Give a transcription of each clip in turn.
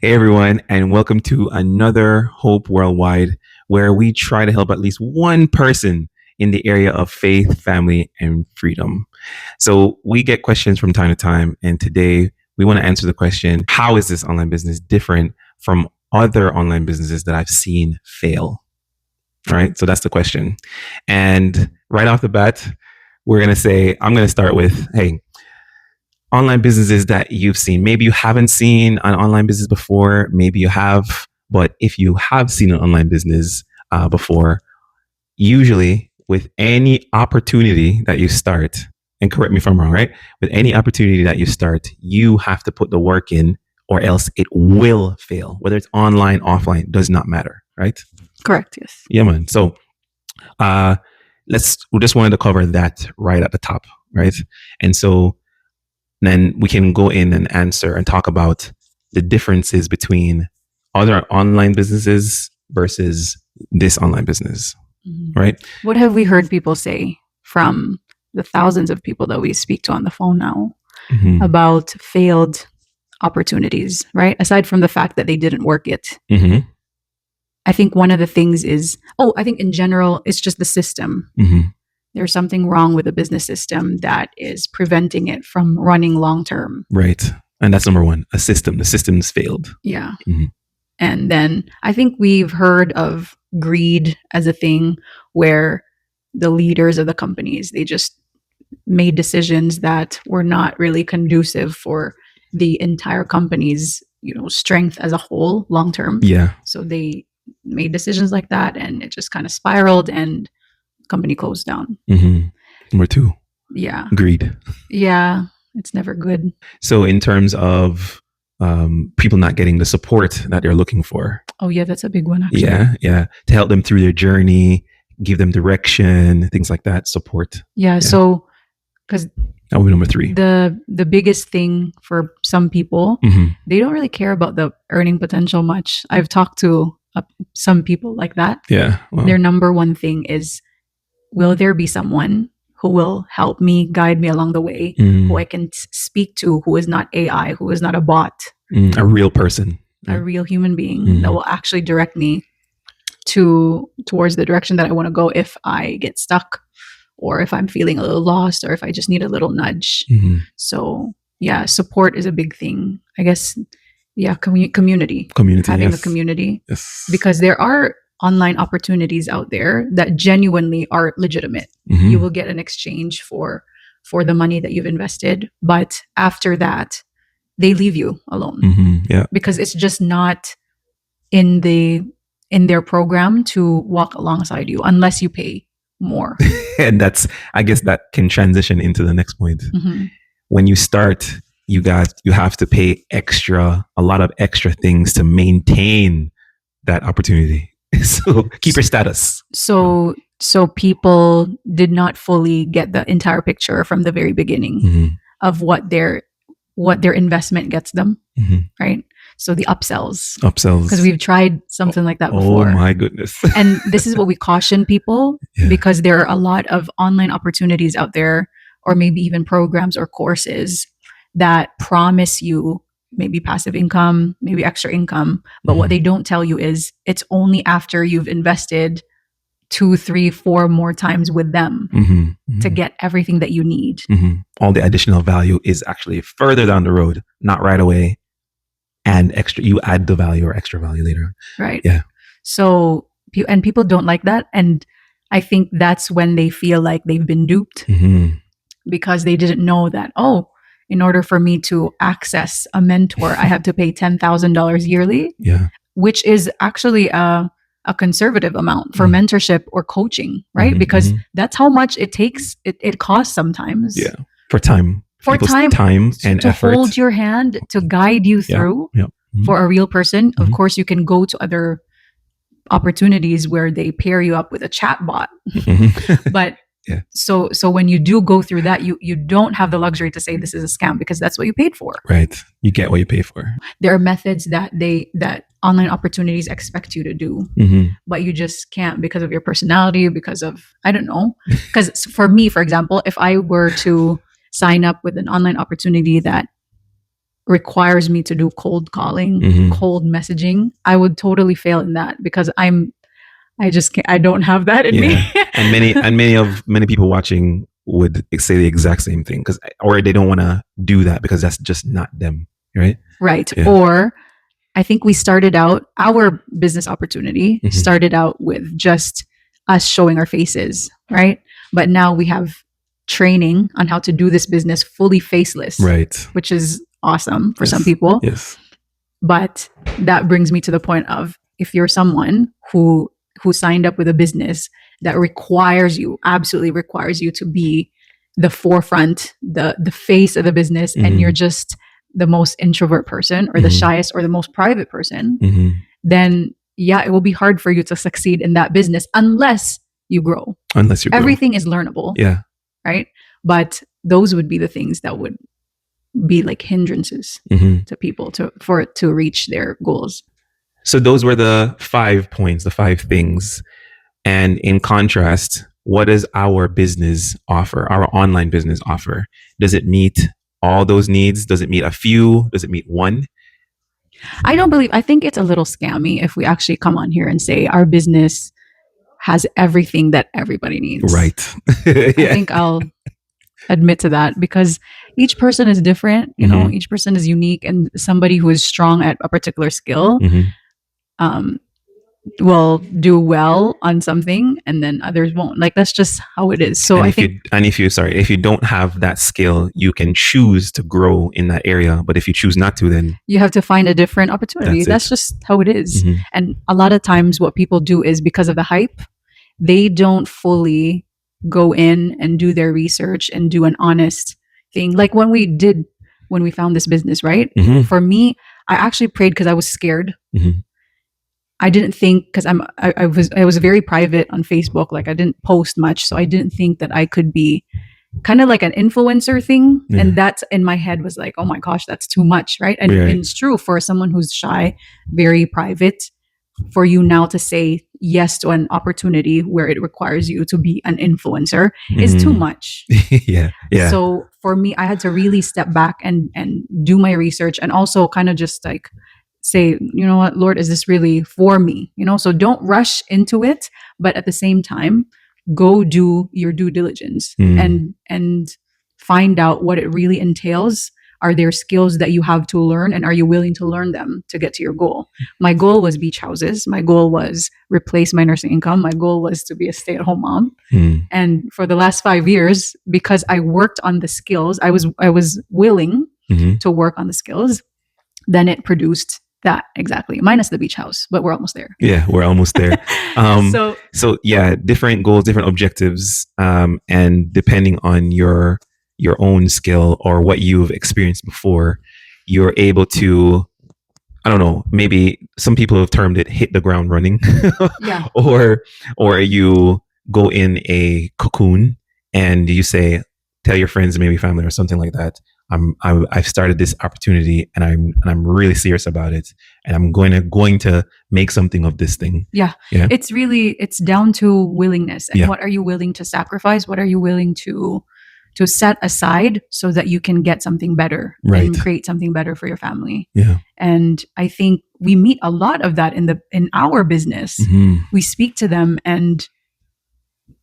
Hey everyone, and welcome to another Hope Worldwide, where we try to help at least one person in the area of faith, family, and freedom. So we get questions from time to time, and today we want to answer the question, how is this online business different from other online businesses that I've seen fail? Right? So that's the question. And right off the bat, I'm going to start with, hey, online businesses that you've seen. Maybe you haven't seen an online business before. Maybe you have. But if you have seen an online business before, usually with any opportunity that you start, and correct me if I'm wrong, right? With any opportunity that you start, you have to put the work in or else it will fail. Whether it's online, offline, does not matter, right? Correct. Yes. Yeah, man. So we just wanted to cover that right at the top, right? And so then we can go in and answer and talk about the differences between other online businesses versus this online business, right? What have we heard people say from the thousands of people that we speak to on the phone now about failed opportunities, right? Aside from the fact that they didn't work it. I think one of the things is, I think in general, it's just the system. There's something wrong with the business system that is preventing it from running long term. Right. And that's number one, a system. The system's failed. Yeah. And then I think we've heard of greed as a thing where the leaders of the companies, they just made decisions that were not really conducive for the entire company's, strength as a whole long term. Yeah. So they made decisions like that and it just kind of spiraled and company closed down. Number two. Yeah. Greed. Yeah. It's never good. So in terms of people not getting the support that they're looking for. Oh yeah, that's a big one actually. Yeah. To help them through their journey, give them direction, things like that, support. Yeah. So because that would be number three. The biggest thing for some people, they don't really care about the earning potential much. I've talked to some people like that. Yeah. Well. Their number one thing is, will there be someone who will help me, guide me along the way, who I can speak to, who is not AI, who is not a bot, a real person, a real human being that will actually direct me towards the direction that I want to go if I get stuck, or if I'm feeling a little lost, or if I just need a little nudge. So yeah, support is a big thing, I guess. Yeah, community, having a community, because there are online opportunities out there that genuinely are legitimate. You will get an exchange for the money that you've invested, but after that, they leave you alone. Because it's just not in their program to walk alongside you unless you pay more. And I guess that can transition into the next point. When you start, you have to pay a lot of extra things to maintain that opportunity. So keep your status. So people did not fully get the entire picture from the very beginning of what their investment gets them, right? So the upsells, because we've tried something like that before. Oh my goodness! And this is what we caution people, because there are a lot of online opportunities out there, or maybe even programs or courses that promise you maybe passive income, maybe extra income. But what they don't tell you is it's only after you've invested 2, 3, 4 more times with them to get everything that you need. All the additional value is actually further down the road, not right away. And you add the value or extra value later. Right. Yeah. So, and people don't like that. And I think that's when they feel like they've been duped because they didn't know that, in order for me to access a mentor, I have to pay $10,000 yearly, which is actually a conservative amount for mentorship or coaching, right? Because that's how much it takes. It costs sometimes. Yeah, for time. Time and to effort. hold your hand, to guide you through. For a real person. Of course, you can go to other opportunities where they pair you up with a chat bot. But so when you do go through that, you don't have the luxury to say this is a scam, because that's what you paid for. Right. You get what you pay for. There are methods that online opportunities expect you to do, but you just can't because of your personality, because of, I don't know. Because for me, for example, if I were to sign up with an online opportunity that requires me to do cold calling, cold messaging, I would totally fail in that because I just can't, I don't have that in me. And many people watching would say the exact same thing or they don't want to do that because that's just not them, right? Right. Yeah. Or I think we started out, our business opportunity started out with just us showing our faces, right? But now we have training on how to do this business fully faceless, right? Which is awesome for some people. Yes. But that brings me to the point of, if you're someone who signed up with a business that absolutely requires you to be the forefront, the face of the business, and you're just the most introvert person or the shyest or the most private person, then yeah, it will be hard for you to succeed in that business unless you grow. Everything is learnable. Yeah. Right. But those would be the things that would be like hindrances to people for it to reach their goals. So those were the 5 points, the 5 things. And in contrast, what does our business offer, our online business offer? Does it meet all those needs? Does it meet a few? Does it meet one? I think it's a little scammy if we actually come on here and say our business has everything that everybody needs. Right. I think I'll admit to that because each person is different. You know, each person is unique, and somebody who is strong at a particular skill will do well on something and then others won't. Like, that's just how it is. So if you don't have that skill, you can choose to grow in that area, but if you choose not to, then you have to find a different opportunity. That's just how it is. And a lot of times what people do is, because of the hype, they don't fully go in and do their research and do an honest thing. Like when we found this business, right? For me, I actually prayed because I was scared. I didn't think, because I was very private on Facebook. Like, I didn't post much, so I didn't think that I could be kind of like an influencer thing. And that's in my head was like, oh my gosh, that's too much, right? And it's true for someone who's shy, very private. For you now to say yes to an opportunity where it requires you to be an influencer is too much. Yeah. So for me, I had to really step back and do my research, and also kind of just like say, you know what, Lord, is this really for me? You know, so don't rush into it, but at the same time, go do your due diligence and find out what it really entails. Are there skills that you have to learn, and are you willing to learn them to get to your goal? My goal was beach houses. My goal was replace my nursing income. My goal was to be a stay-at-home mom. And for the last 5 years, because I worked on the skills, I was willing to work on the skills, then it produced that exactly, minus the beach house, but we're almost there. Yeah, we're almost there. So yeah, different goals, different objectives, and depending on your own skill or what you've experienced before, you're able to, I don't know, maybe some people have termed it hit the ground running. Yeah. or you go in a cocoon and you say, tell your friends, maybe family or something like that, I've started this opportunity and I'm really serious about it, and I'm going to make something of this thing. Yeah. It's down to willingness, and what are you willing to sacrifice? What are you willing to set aside so that you can get something better and create something better for your family? Yeah. And I think we meet a lot of that in our business. We speak to them, and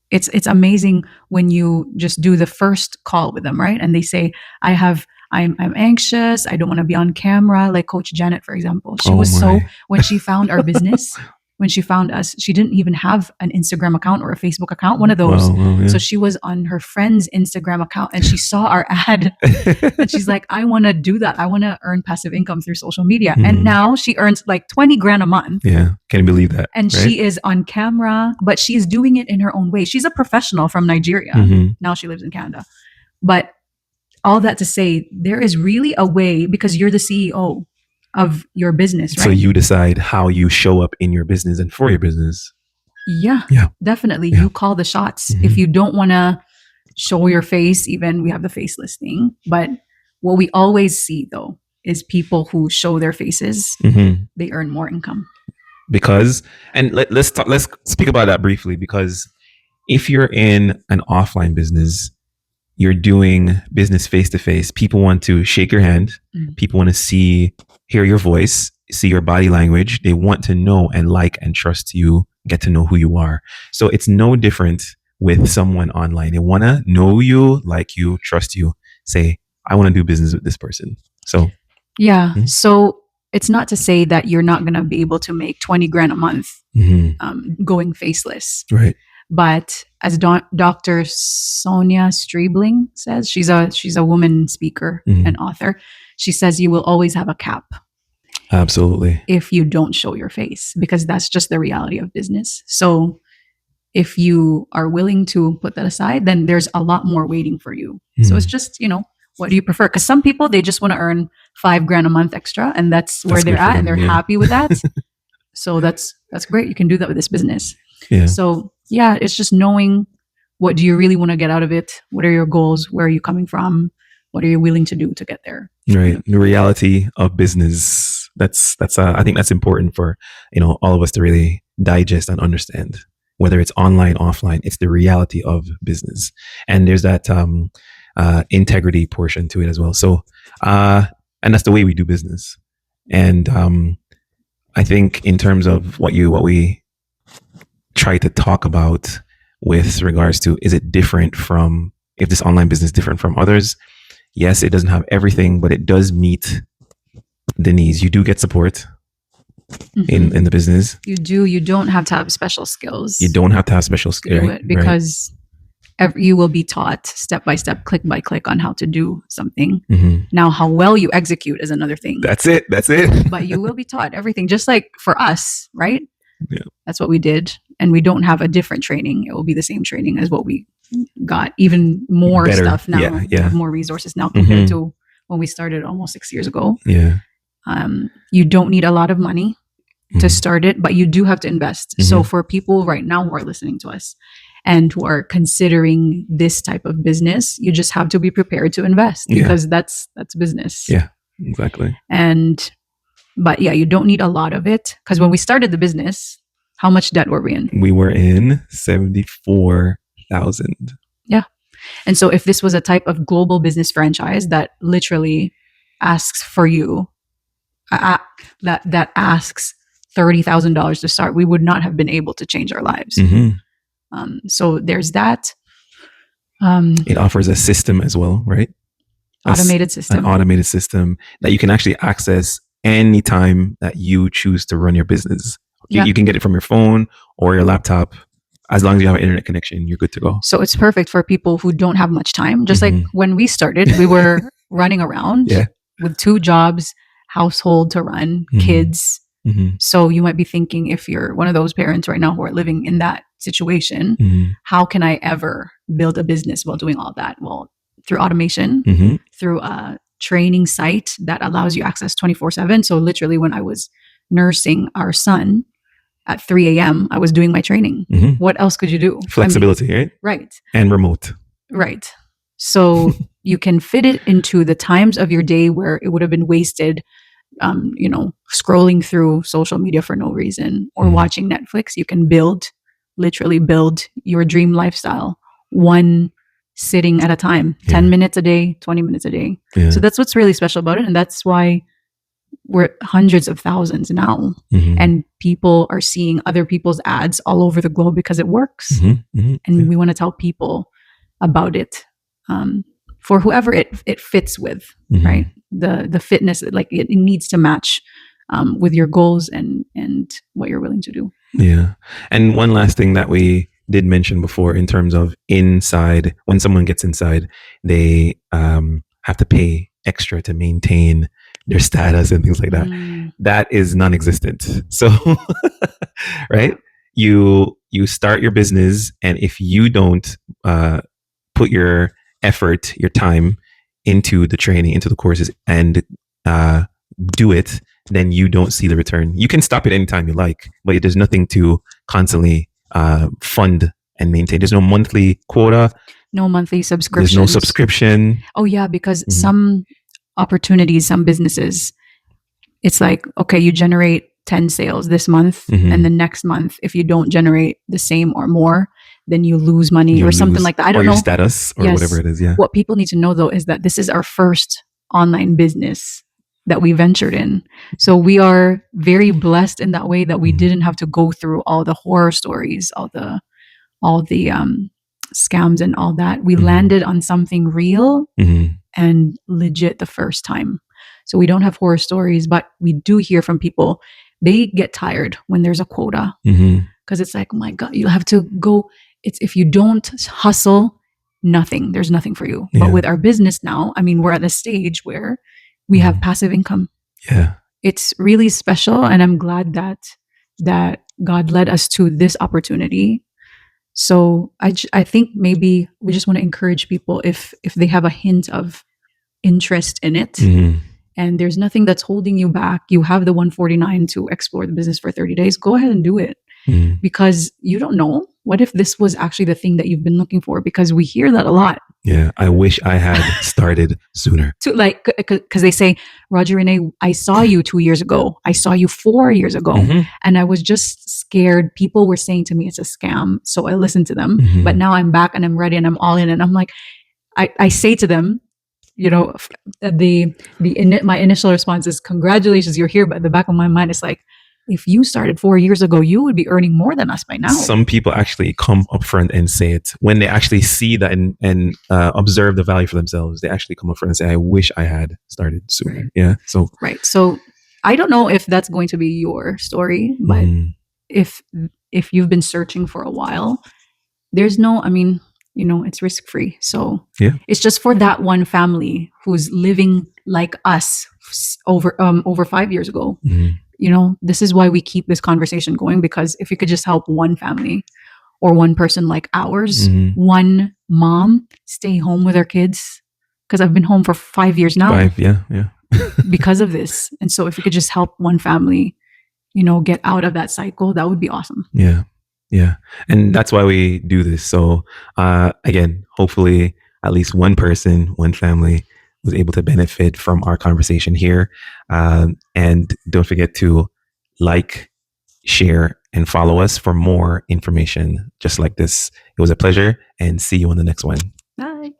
it's amazing when you just do the first call with them, right? And they say, I'm anxious. I don't want to be on camera. Like Coach Janet, for example, she was when she found our business, when she found us, she didn't even have an Instagram account or a Facebook account, one of those. So she was on her friend's Instagram account, and she saw our ad and she's like, I want to do that. I want to earn passive income through social media. And now she earns like 20 grand a month. Yeah. Can you believe that? And she is on camera, but she is doing it in her own way. She's a professional from Nigeria. Now she lives in Canada. But all that to say, there is really a way, because you're the CEO of your business, right? So you decide how you show up in your business and for your business. Yeah, definitely. You call the shots. If you don't want to show your face, even we have the faceless thing. But what we always see, though, is people who show their faces, they earn more income. Because, and let's speak about that briefly, because if you're in an offline business, you're doing business face to face, people want to shake your hand. People want to hear your voice, see your body language. They want to know and like and trust you, get to know who you are. So it's no different with someone online. They want to know you, like you, trust you, say, I want to do business with this person. So, yeah. So it's not to say that you're not going to be able to make 20 grand a month going faceless. Right. But as Dr. Sonia Strebling says, she's a woman speaker and author. She says you will always have a cap. Absolutely. If you don't show your face, because that's just the reality of business. So if you are willing to put that aside, then there's a lot more waiting for you. So it's just, what do you prefer? Because some people, they just want to earn $5 grand a month extra, and that's where they're at, and they're happy with that. So that's great. You can do that with this business. Yeah. So yeah, it's just knowing, what do you really want to get out of it? What are your goals? Where are you coming from? What are you willing to do to get there? Right. The reality of business. That's I think that's important for, all of us to really digest and understand. Whether it's online, offline, it's the reality of business. And there's that integrity portion to it as well. So, and that's the way we do business. And I think in terms of what we try to talk about with regards to, is it different from, if this online business is different from others? Yes, it doesn't have everything, but it does meet the needs. You do get support in the business. You do. You don't have to have special skills. You don't have to have special skills, right? Because you will be taught step by step, click by click, on how to do something. Now, how well you execute is another thing. That's it. But you will be taught everything, just like for us, right? Yeah. That's what we did. And we don't have a different training. It will be the same training as what we got, even more better stuff now. Yeah. We have more resources now compared to when we started almost 6 years ago. Yeah. You don't need a lot of money to start it, but you do have to invest. So for people right now who are listening to us and who are considering this type of business, you just have to be prepared to invest, because that's business. Yeah, exactly. But yeah, you don't need a lot of it, because when we started the business, how much debt were we in? We were in 74,000. Yeah. And so if this was a type of global business franchise that literally asks for you, that asks $30,000 to start, we would not have been able to change our lives. So there's that. It offers a system as well, right? An automated system that you can actually access anytime that you choose to run your business. You can get it from your phone or your laptop. As long as you have an internet connection, you're good to go. So it's perfect for people who don't have much time. Just like when we started, we were running around with 2 jobs, household to run, kids. So you might be thinking, if you're one of those parents right now who are living in that situation, how can I ever build a business while doing all that? Well, through automation, through a training site that allows you access 24/7. So literally, when I was nursing our son at 3 a.m., I was doing my training. What else could you do? Flexibility, right? Right. And remote. Right. So you can fit it into the times of your day where it would have been wasted, scrolling through social media for no reason or watching Netflix. You can literally build your dream lifestyle, one sitting at a time, 10 minutes a day, 20 minutes a day. Yeah. So that's what's really special about it. And that's why we're hundreds of thousands now. And people are seeing other people's ads all over the globe because it works. And we want to tell people about it, for whoever it fits with, right? The fitness, like it needs to match with your goals and what you're willing to do. Yeah. And one last thing that we did mention before, in terms of inside, when someone gets inside, they have to pay extra to maintain their status and things like that. That is non-existent. So, right? You start your business, and if you don't put your effort, your time into the training, into the courses, and do it, then you don't see the return. You can stop it anytime you like, but there's nothing to constantly fund and maintain. There's no monthly quota. No monthly subscription. There's no subscription. Oh yeah, because some opportunities, some businesses, it's like, okay, you generate 10 sales this month, and the next month, if you don't generate the same or more, then you lose money or something like that. I don't know. Your status or whatever it is. Yeah. What people need to know though is that this is our first online business that we ventured in. So we are very blessed in that way that we didn't have to go through all the horror stories, all the scams and all that. We landed on something real and legit the first time. So we don't have horror stories, but we do hear from people. They get tired when there's a quota because it's like, oh my God, you have to go. It's if you don't hustle, there's nothing for you. Yeah. But with our business now, I mean, we're at a stage where we have passive income. Yeah. It's really special. And I'm glad that God led us to this opportunity. So I think maybe we just want to encourage people if they have a hint of interest in it and there's nothing that's holding you back, you have the 149 to explore the business for 30 days, go ahead and do it. Because you don't know, what if this was actually the thing that you've been looking for? Because we hear that a lot. Yeah, I wish I had started sooner. Because they say, Roger Renee, I saw you 2 years ago. I saw you 4 years ago. And I was just scared. People were saying to me it's a scam. So I listened to them. But now I'm back and I'm ready and I'm all in. And I'm like, I say to them, you know, my initial response is, congratulations, you're here. But in the back of my mind, it's like, if you started 4 years ago, you would be earning more than us by now. Some people actually come up front and say it when they actually see that and observe the value for themselves. They actually come up front and say, I wish I had started sooner. Right. Yeah. So I don't know if that's going to be your story, but if you've been searching for a while, there's no, I mean, you know, it's risk-free. So it's just for that one family who's living like us over 5 years ago. You know, this is why we keep this conversation going, because if you could just help one family or one person like ours, one mom stay home with her kids, because I've been home for 5 years now. Yeah. Because of this. And so if you could just help one family, you know, get out of that cycle, that would be awesome. Yeah. Yeah. And that's why we do this. So again, hopefully at least one person, one family was able to benefit from our conversation here. And don't forget to like, share, and follow us for more information just like this. It was a pleasure, and see you on the next one. Bye.